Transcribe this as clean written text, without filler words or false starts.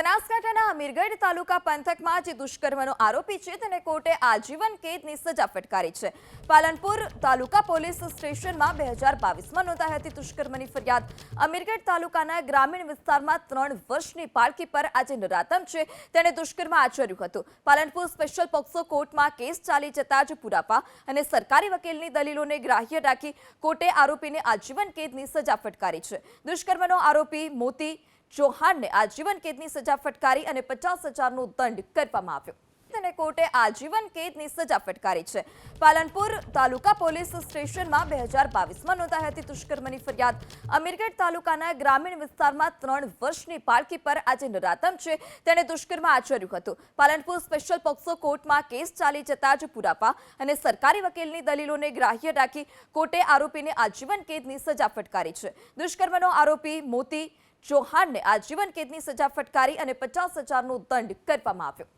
બનાસકાંઠાના અમીરગઢ તાલુકા પંથકમાં જે દુષ્કર્મનો આરોપી છે તેને કોર્ટે આજીવન કેદની સજા ફટકારી છે। પાલનપુર તાલુકા પોલીસ સ્ટેશનમાં 2022માં નોંધાઈ હતી દુષ્કર્મની ફરિયાદ। અમીરગઢ તાલુકાના ગ્રામીણ વિસ્તારમાં 3 વર્ષની બાળકી પર આજે નરાધમ છે તેણે દુષ્કર્મ આચર્યું હતું। પાલનપુર સ્પેશિયલ પોક્સો કોર્ટમાં કેસ ચાલી જતા જ પુરાવા અને સરકારી વકીલની દલીલોને ગ્રાહ્ય રાખી કોર્ટે આરોપીને આજીવન કેદની સજા ફટકારી છે। દુષ્કર્મનો આરોપી મોતી ચૌહાણને આજીવન કેદની સજા ફટકારી અને 50,000નો દંડ કરવામાં આવ્યો। તેને કોર્ટે આજીવન કેદની સજા ફટકારી છે। પાલનપુર તાલુકા પોલીસ સ્ટેશનમાં 2022માં નોંધાઈ હતી દુષ્કર્મની ફરિયાદ। અમીરગઢ તાલુકાના ગ્રામીણ વિસ્તારમાં 3 વર્ષની બાળકી પર આજે નરાધમ છે તેણે દુષ્કર્મ આચર્યું હતું। પાલનપુર સ્પેશિયલ પોક્સો કોર્ટમાં કેસ ચાલી જતા જ પુરાવા અને સરકારી વકીલની દલીલોને ગ્રાહ્ય રાખી કોર્ટે આરોપીને આજીવન કેદની સજા ફટકારી છે। દુષ્કર્મનો આરોપી મોતી ચૌહાણને આજીવન કેદની સજા ફટકારી અને 50,000નો દંડ કરવામાં આવ્યો।